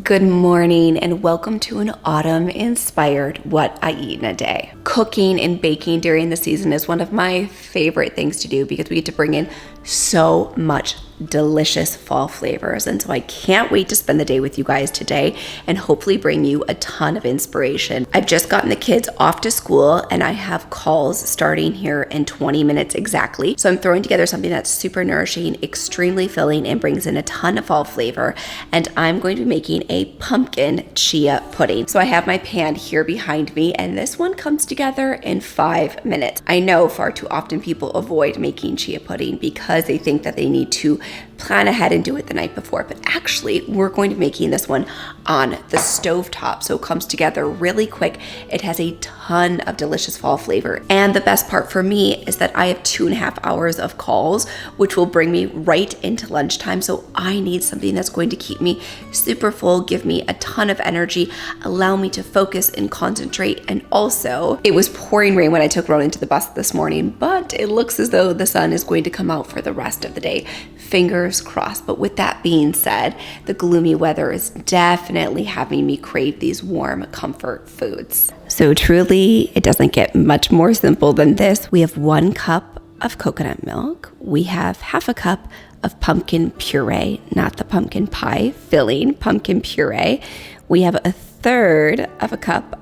Good morning and welcome to an autumn-inspired What I Eat in a Day. Cooking and baking during the season is one of my favorite things to do because we get to bring in so much delicious fall flavors, and so I can't wait to spend the day with you guys today and hopefully bring you a ton of inspiration. I've just gotten the kids off to school and I have calls starting here in 20 minutes exactly, so I'm throwing together something that's super nourishing, extremely filling, and brings in a ton of fall flavor, and I'm going to be making a pumpkin chia pudding. So I have my pan here behind me and this one comes together in 5 minutes. I know far too often people avoid making chia pudding because they think that they need to plan ahead and do it the night before, but actually we're going to be making this one on the stove top, so it comes together really quick. It has a ton of delicious fall flavor, and the best part for me is that I have 2.5 hours of calls, which will bring me right into lunchtime, so I need something that's going to keep me super full, give me a ton of energy, allow me to focus and concentrate. And also, it was pouring rain when I took Ronan to the bus this morning, but it looks as though the sun is going to come out for the rest of the day. Fingers crossed. But with that being said, the gloomy weather is definitely having me crave these warm comfort foods. So truly, it doesn't get much more simple than this. We have 1 cup of coconut milk. We have 1/2 cup of pumpkin puree, not the pumpkin pie filling, pumpkin puree. We have 1/3 cup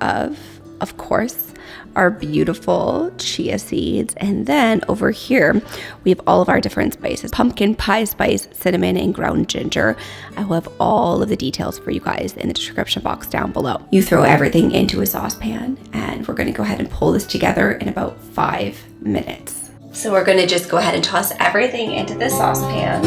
of course, our beautiful chia seeds. And then over here, we have all of our different spices: pumpkin pie spice, cinnamon, and ground ginger. I will have all of the details for you guys in the description box down below. You throw everything into a saucepan and we're gonna go ahead and pull this together in about 5 minutes. So we're gonna just go ahead and toss everything into the saucepan.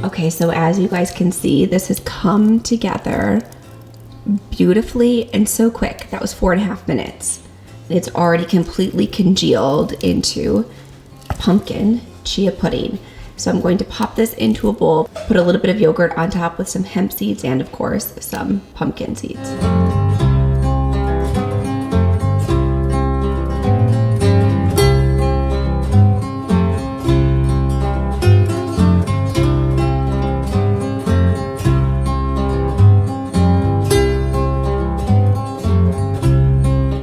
Okay, so as you guys can see, this has come together beautifully and so quick. That was 4.5 minutes. It's already completely congealed into pumpkin chia pudding. So I'm going to pop this into a bowl, put a little bit of yogurt on top with some hemp seeds and of course some pumpkin seeds.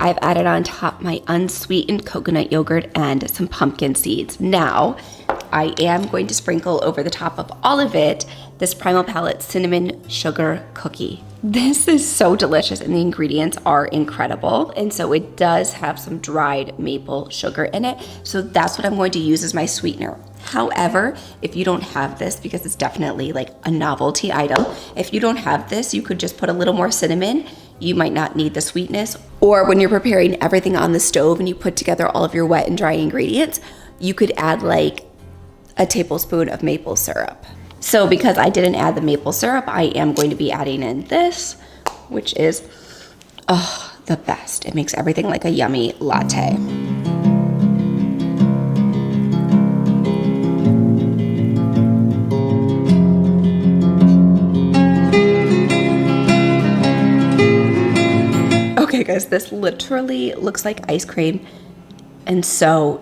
I've added on top my unsweetened coconut yogurt and some pumpkin seeds. Now, I am going to sprinkle over the top of all of it this Primal Palette cinnamon sugar cookie. This is so delicious and the ingredients are incredible. And so it does have some dried maple sugar in it. So that's what I'm going to use as my sweetener. However, if you don't have this, because it's definitely like a novelty item, if you don't have this, you could just put a little more cinnamon. You might not need the sweetness. Or when you're preparing everything on the stove and you put together all of your wet and dry ingredients, you could add like a tablespoon of maple syrup. So because I didn't add the maple syrup, I am going to be adding in this, which is the best. It makes everything like a yummy latte. Okay guys, this literally looks like ice cream and so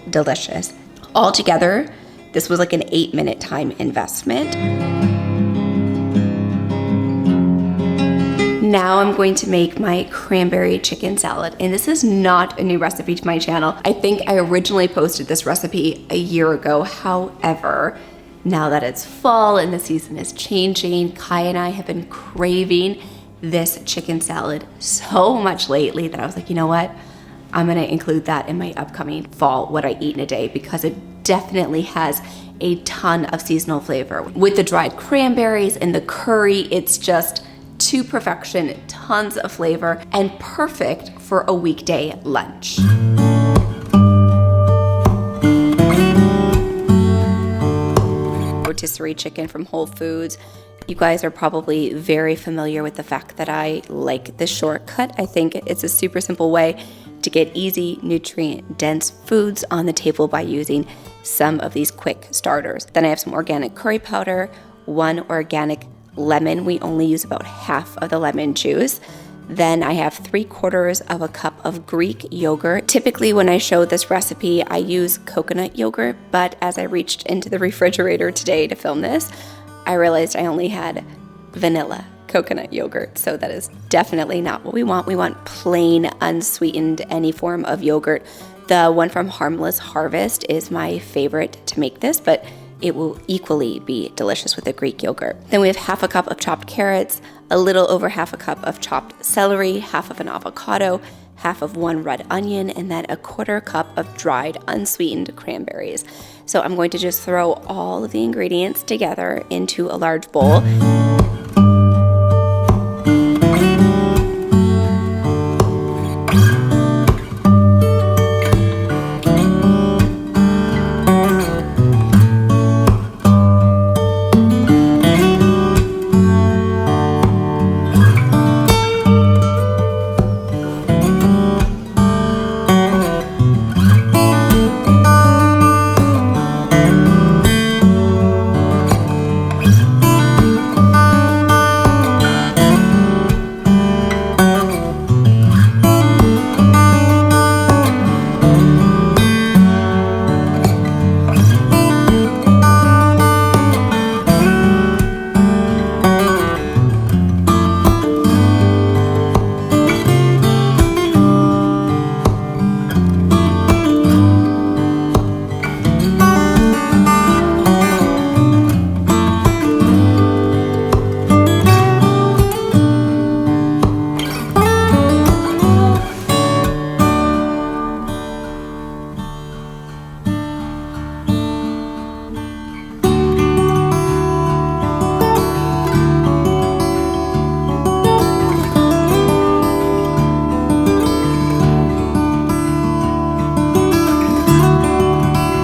delicious. Altogether, this was like an 8-minute time investment. Now I'm going to make my cranberry chicken salad, and this is not a new recipe to my channel. I think I originally posted this recipe a year ago. However, now that it's fall and the season is changing, Kai and I have been craving this chicken salad so much lately that I was like, you know what? I'm gonna include that in my upcoming fall What I Eat in a Day because it definitely has a ton of seasonal flavor. With the dried cranberries and the curry, it's just to perfection, tons of flavor, and perfect for a weekday lunch. rotisserie chicken from Whole Foods. You guys are probably very familiar with the fact that I like this shortcut. I think it's a super simple way to get easy, nutrient-dense foods on the table by using some of these quick starters. Then I have some organic curry powder, 1 organic lemon. We only use about half of the lemon juice. Then I have 3/4 of a cup of Greek yogurt. Typically when I show this recipe, I use coconut yogurt, but as I reached into the refrigerator today to film this, I realized I only had vanilla coconut yogurt. So that is definitely not what we want. We want plain, unsweetened, any form of yogurt. The one from Harmless Harvest is my favorite to make this, but it will equally be delicious with the Greek yogurt. Then we have half a cup of chopped carrots, a little over half a cup of chopped celery, half of an avocado, half of 1 red onion, and then 1/4 cup of dried unsweetened cranberries. So I'm going to just throw all of the ingredients together into a large bowl.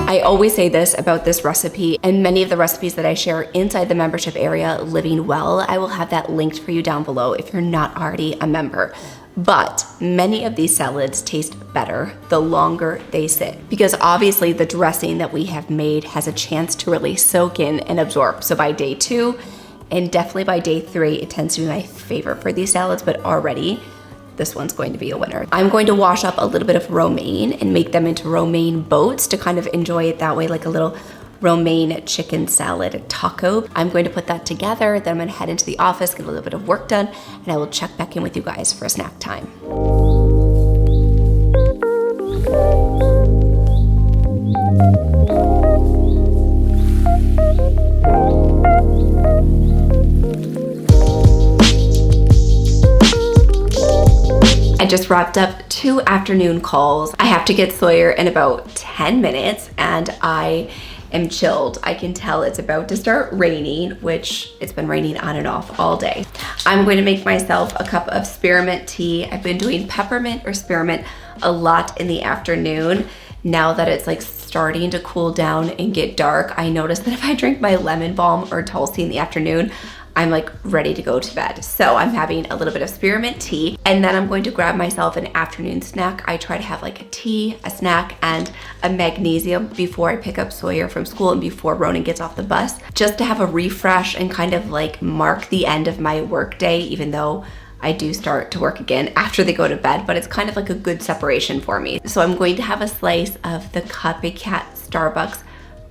I always say this about this recipe and many of the recipes that I share inside the membership area, Living Well. I will have that linked for you down below if you're not already a member. But many of these salads taste better the longer they sit, because obviously the dressing that we have made has a chance to really soak in and absorb. So by day 2 and definitely by day 3, it tends to be my favorite for these salads, but already this one's going to be a winner. I'm going to wash up a little bit of romaine and make them into romaine boats to kind of enjoy it that way, like a little romaine chicken salad taco. I'm going to put that together, then I'm gonna head into the office, get a little bit of work done, and I will check back in with you guys for a snack time. I just wrapped up 2 afternoon calls. I have to get Sawyer in about 10 minutes and I am chilled. I can tell it's about to start raining, which it's been raining on and off all day. I'm going to make myself a cup of spearmint tea. I've been doing peppermint or spearmint a lot in the afternoon. Now that it's like starting to cool down and get dark, I noticed that if I drink my lemon balm or Tulsi in the afternoon, I'm like ready to go to bed. So I'm having a little bit of spearmint tea, and then I'm going to grab myself an afternoon snack. I try to have like a tea, a snack, and a magnesium before I pick up Sawyer from school and before Ronan gets off the bus, just to have a refresh and kind of like mark the end of my work day, even though I do start to work again after they go to bed, but it's kind of like a good separation for me. So I'm going to have a slice of the Copycat Starbucks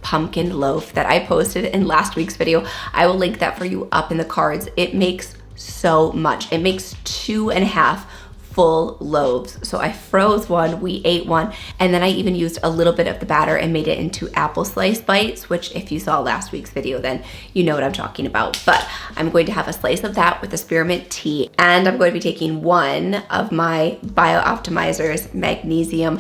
pumpkin loaf that I posted in last week's video. I will link that for you up in the cards. It makes so much. It makes 2.5 full loaves. So I froze one, we ate one, and then I even used a little bit of the batter and made it into apple slice bites, which if you saw last week's video, then you know what I'm talking about. But I'm going to have a slice of that with the spearmint tea, and I'm going to be taking one of my BioOptimizer's magnesium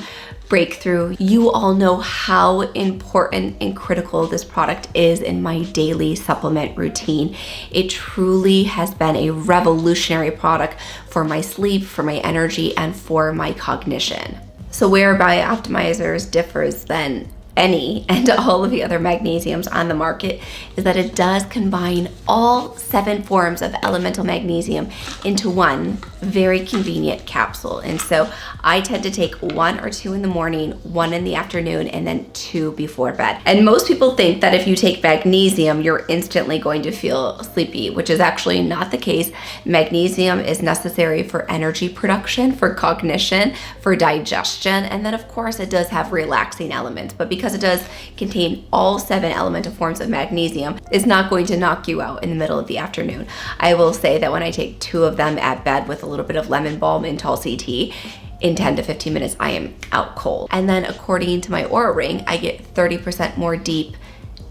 breakthrough. You all know how important and critical this product is in my daily supplement routine. It truly has been a revolutionary product for my sleep, for my energy, and for my cognition. So where BioOptimizers differs than any and all of the other magnesiums on the market is that it does combine all 7 forms of elemental magnesium into one very convenient capsule. And so I tend to take 1 or 2 in the morning, 1 in the afternoon, and then 2 before bed. And most people think that if you take magnesium, you're instantly going to feel sleepy, which is actually not the case. Magnesium is necessary for energy production, for cognition, for digestion, and then of course it does have relaxing elements. But because it does contain all 7 elemental forms of magnesium, it's not going to knock you out in the middle of the afternoon. I will say that when I take 2 of them at bed with a little bit of lemon balm and Tulsi tea, in 10 to 15 minutes, I am out cold. And then according to my Oura Ring, I get 30% more deep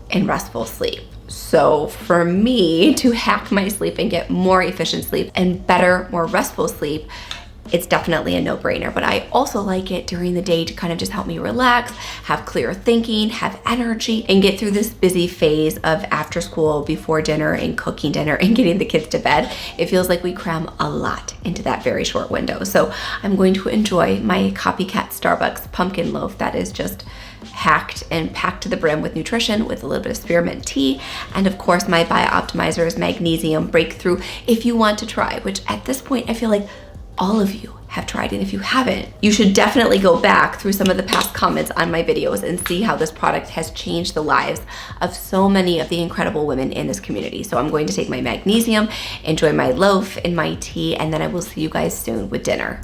and restful sleep. So for me to hack my sleep and get more efficient sleep and better, more restful sleep, it's definitely a no-brainer. But I also like it during the day to kind of just help me relax, have clear thinking, have energy, and get through this busy phase of after school, before dinner, and cooking dinner, and getting the kids to bed. It feels like we cram a lot into that very short window. So I'm going to enjoy my copycat Starbucks pumpkin loaf that is just hacked and packed to the brim with nutrition, with a little bit of spearmint tea, and of course my Biooptimizer's magnesium breakthrough if you want to try, which at this point I feel like all of you have tried, and if you haven't, you should definitely go back through some of the past comments on my videos and see how this product has changed the lives of so many of the incredible women in this community. So I'm going to take my magnesium, enjoy my loaf and my tea, and then I will see you guys soon with dinner.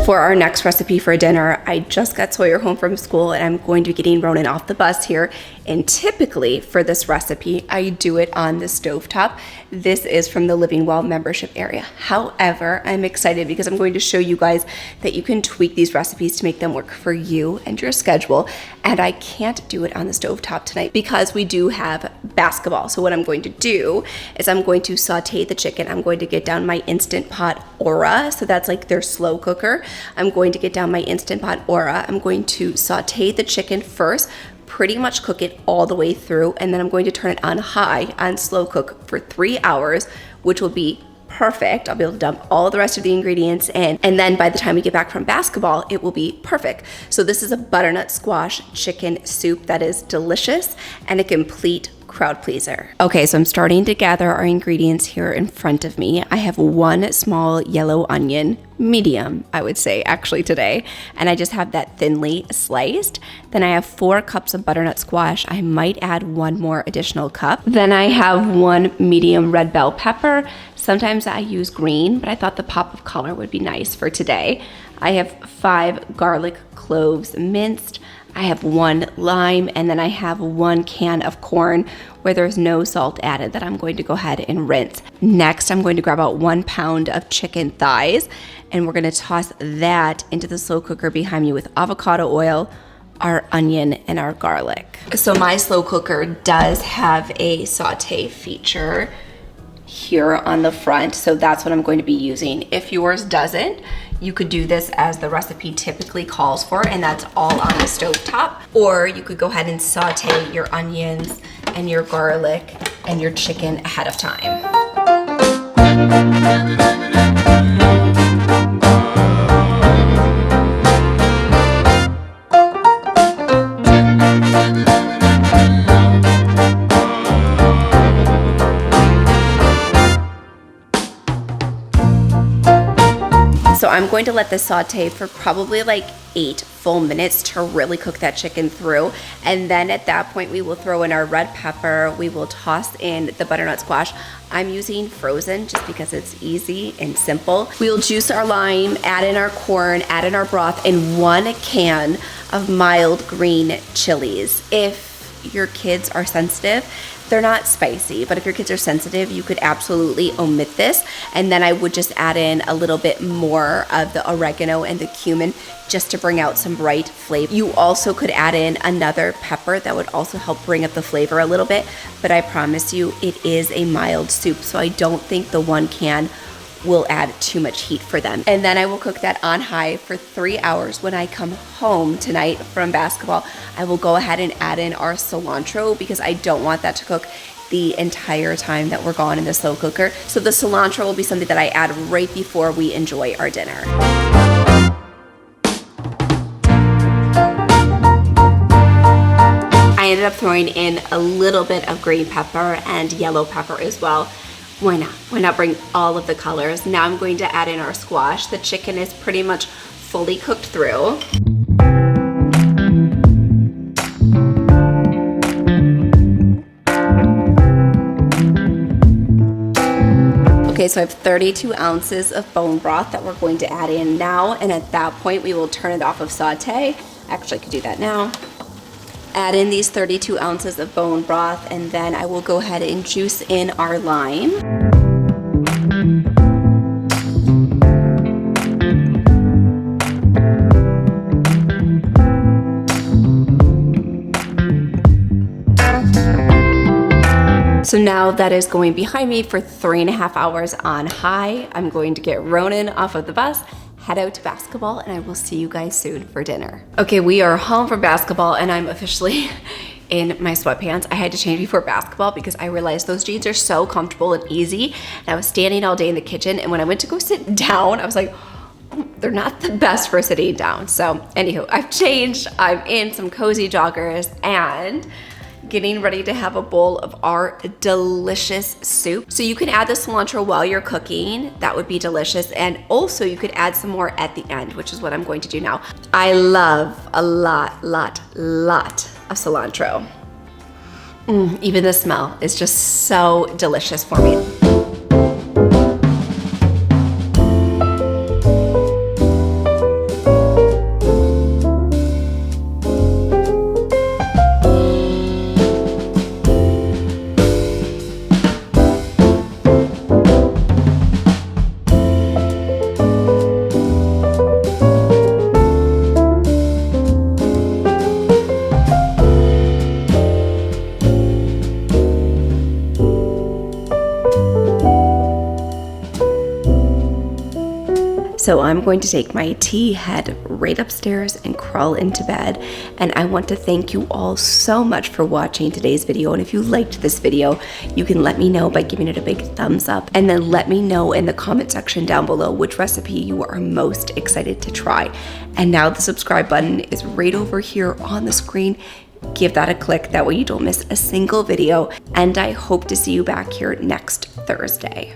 For our next recipe for dinner, I just got Sawyer home from school and I'm going to be getting Ronan off the bus here. And typically for this recipe, I do it on the stovetop. This is from the Living Well membership area. However, I'm excited because I'm going to show you guys that you can tweak these recipes to make them work for you and your schedule. And I can't do it on the stovetop tonight because we do have basketball. So what I'm going to do is I'm going to saute the chicken. I'm going to get down my Instant Pot Aura. So that's like their slow cooker. I'm going to get down my Instant Pot Aura. I'm going to saute the chicken first, pretty much cook it all the way through, and then I'm going to turn it on high on slow cook for 3 hours, which will be perfect. I'll be able to dump all the rest of the ingredients in, and then by the time we get back from basketball, it will be perfect. So this is a butternut squash chicken soup that is delicious and a complete crowd pleaser. Okay, so I'm starting to gather our ingredients here in front of me. I have 1 small yellow onion, medium, I would say actually today, and I just have that thinly sliced. Then I have 4 cups of butternut squash. I might add 1 more additional cup. Then I have 1 medium red bell pepper. Sometimes I use green, but I thought the pop of color would be nice for today. I have 5 garlic cloves minced. I have 1 lime, and then I have 1 can of corn where there's no salt added that I'm going to go ahead and rinse. Next, I'm going to grab out 1 pound of chicken thighs, and we're gonna toss that into the slow cooker behind me with avocado oil, our onion, and our garlic. So my slow cooker does have a saute feature here on the front, so that's what I'm going to be using. If yours doesn't, you could do this as the recipe typically calls for, and that's all on the stovetop. Or you could go ahead and saute your onions and your garlic and your chicken ahead of time. So I'm going to let this saute for probably like 8 full minutes to really cook that chicken through. And then at that point, we will throw in our red pepper. We will toss in the butternut squash. I'm using frozen just because it's easy and simple. We'll juice our lime, add in our corn, add in our broth, and 1 can of mild green chilies. If your kids are sensitive, they're not spicy, but if your kids are sensitive, you could absolutely omit this. And then I would just add in a little bit more of the oregano and the cumin just to bring out some bright flavor. You also could add in another pepper that would also help bring up the flavor a little bit, but I promise you it is a mild soup, so I don't think the 1 can will add too much heat for them. And then I will cook that on high for 3 hours. When I come home tonight from basketball, I will go ahead and add in our cilantro because I don't want that to cook the entire time that we're gone in the slow cooker. So the cilantro will be something that I add right before we enjoy our dinner. I ended up throwing in a little bit of green pepper and yellow pepper as well. Why not? Why not bring all of the colors? Now I'm going to add in our squash. The chicken is pretty much fully cooked through. Okay, so I have 32 ounces of bone broth that we're going to add in now, and at that point we will turn it off of saute. Actually, I could do that now. Add in these 32 ounces of bone broth, and then I will go ahead and juice in our lime. So now that is going behind me for 3.5 hours on high. I'm going to get Ronan off of the bus, head out to basketball, and I will see you guys soon for dinner. Okay, we are home from basketball and I'm officially in my sweatpants. I had to change before basketball because I realized those jeans are so comfortable and easy. And I was standing all day in the kitchen, and when I went to go sit down, I was like, oh, they're not the best for sitting down. So anywho, I've changed. I'm in some cozy joggers and getting ready to have a bowl of our delicious soup. So you can add the cilantro while you're cooking. That would be delicious. And also you could add some more at the end, which is what I'm going to do now. I love a lot of cilantro. Even the smell is just so delicious for me. So I'm going to take my tea, head right upstairs and crawl into bed. And I want to thank you all so much for watching today's video. And if you liked this video, you can let me know by giving it a big thumbs up. And then let me know in the comment section down below which recipe you are most excited to try. And now the subscribe button is right over here on the screen. Give that a click, that way you don't miss a single video. And I hope to see you back here next Thursday.